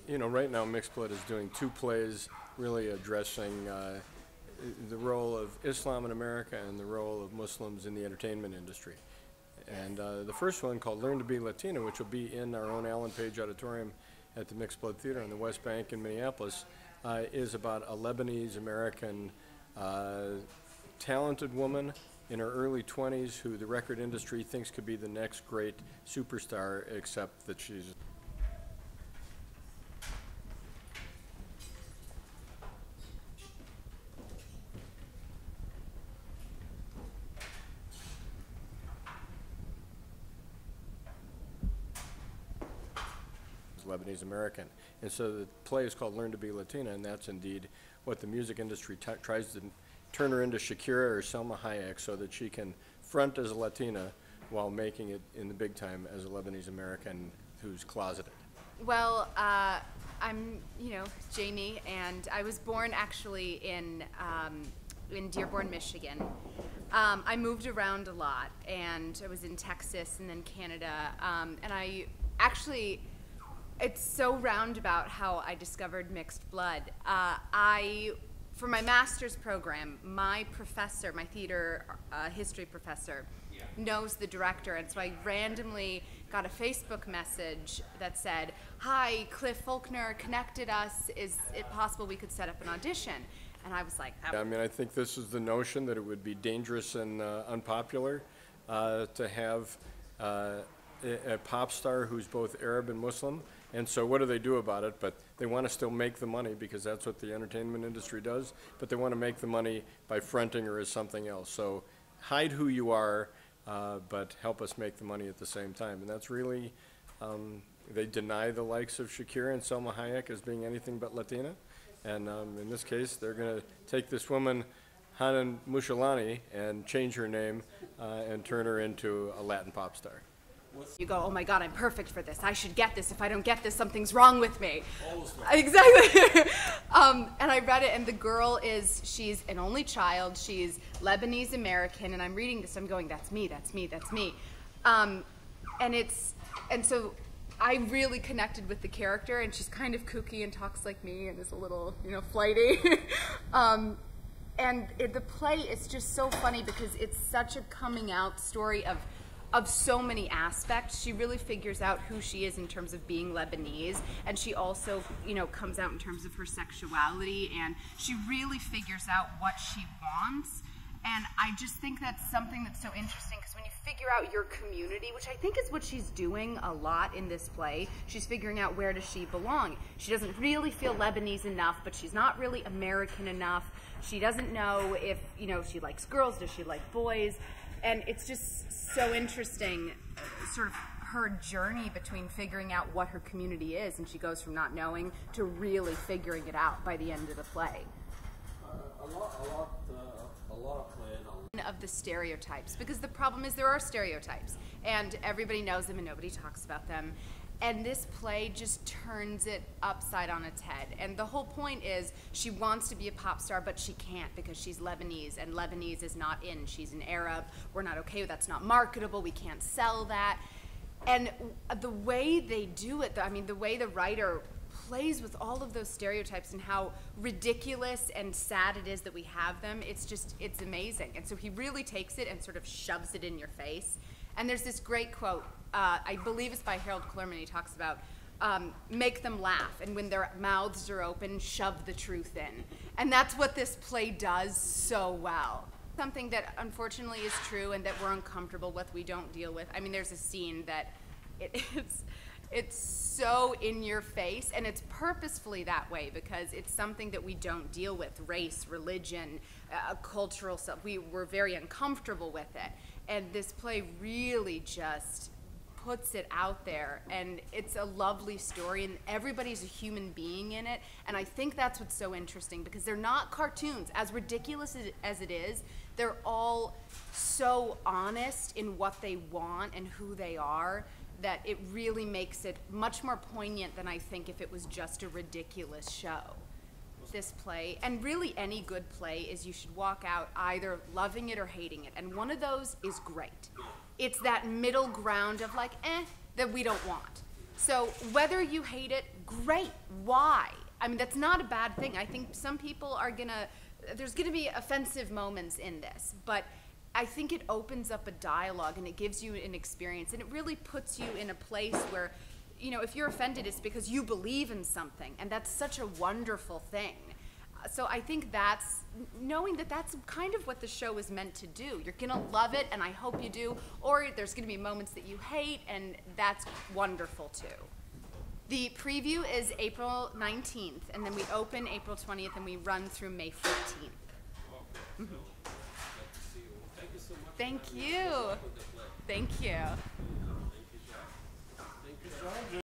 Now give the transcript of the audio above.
You know, right now Mixed is doing two plays really addressing the role of Islam in America and the role of Muslims in the entertainment industry. And the first one, called Learn to Be Latina, which will be in our own Alan Page Auditorium at the Mixed Blood Theater on the West Bank in Minneapolis, is about a Lebanese American talented woman in her early 20s who the record industry thinks could be the next great superstar, except that she's Lebanese American. And so the play is called Learn to Be Latina, and that's indeed what the music industry tries to turn her into Shakira or Selma Hayek so that she can front as a Latina while making it in the big time as a Lebanese American who's closeted. Well, I'm, Jamie, and I was born actually in Dearborn, Michigan. I moved around a lot, and I was in Texas and then Canada, and I actually, it's so roundabout how I discovered Mixed Blood. For my master's program, my professor, my theater history professor, knows the director, and so I randomly got a Facebook message that said, "Hi, Cliff Faulkner connected us. Is it possible we could set up an audition?" And I was like, I mean, I think this is the notion that it would be dangerous and unpopular to have a pop star who's both Arab and Muslim. And so what do they do about it? But they want to still make the money because that's what the entertainment industry does, but they want to make the money by fronting her as something else. So hide who you are, but help us make the money at the same time. And that's really, they deny the likes of Shakira and Selma Hayek as being anything but Latina. And in this case, they're going to take this woman, Hanan and change her name and turn her into a Latin pop star. You go, "Oh my God, I'm perfect for this. I should get this. If I don't get this, something's wrong with me." Exactly. And I read it, and the girl she's an only child. She's Lebanese American, and I'm reading this. I'm going, "That's me. That's me. That's me." And so I really connected with the character, and she's kind of kooky and talks like me, and is a little, flighty. And the play is just so funny because it's such a coming out story of so many aspects. She really figures out who she is in terms of being Lebanese, and she also, comes out in terms of her sexuality, and she really figures out what she wants. And I just think that's something that's so interesting, because when you figure out your community, which I think is what she's doing a lot in this play, she's figuring out where does she belong. She doesn't really feel Lebanese enough, but she's not really American enough. She doesn't know if, she likes girls, does she like boys? And it's just so interesting, sort of her journey between figuring out what her community is, and she goes from not knowing to really figuring it out by the end of the play. A lot of play of the stereotypes, because the problem is there are stereotypes, and everybody knows them and nobody talks about them. And this play just turns it upside on its head. And the whole point is she wants to be a pop star, but she can't because she's Lebanese, and Lebanese is not in. She's an Arab. We're not okay with that. That's not marketable. We can't sell that. And the way they do it, the way the writer plays with all of those stereotypes and how ridiculous and sad it is that we have them, it's amazing. And so he really takes it and sort of shoves it in your face. And there's this great quote, I believe it's by Harold Clurman. He talks about make them laugh, and when their mouths are open, shove the truth in. And that's what this play does so well. Something that unfortunately is true and that we're uncomfortable with, we don't deal with. I mean, there's a scene that it's so in your face, and it's purposefully that way because it's something that we don't deal with, race, religion, cultural stuff. We're very uncomfortable with it. And this play really just puts it out there, and it's a lovely story, and everybody's a human being in it. And I think that's what's so interesting, because they're not cartoons. As ridiculous as it is, they're all so honest in what they want and who they are that it really makes it much more poignant than I think if it was just a ridiculous show. This play, and really any good play, is you should walk out either loving it or hating it, and one of those is great. It's that middle ground of like, that we don't want. So whether you hate it, great. Why? I mean, that's not a bad thing. I think some people are there's gonna be offensive moments in this, but I think it opens up a dialogue and it gives you an experience, and it really puts you in a place where, you know, if you're offended, it's because you believe in something, and that's such a wonderful thing. So I think that's, knowing that that's kind of what the show is meant to do. You're gonna love it, and I hope you do, or there's gonna be moments that you hate, and that's wonderful too. The preview is April 19th, and then we open April 20th, and we run through May 15th. Mm-hmm. Thank you. Thank you. Thank you, Jack. Thank you, Jack.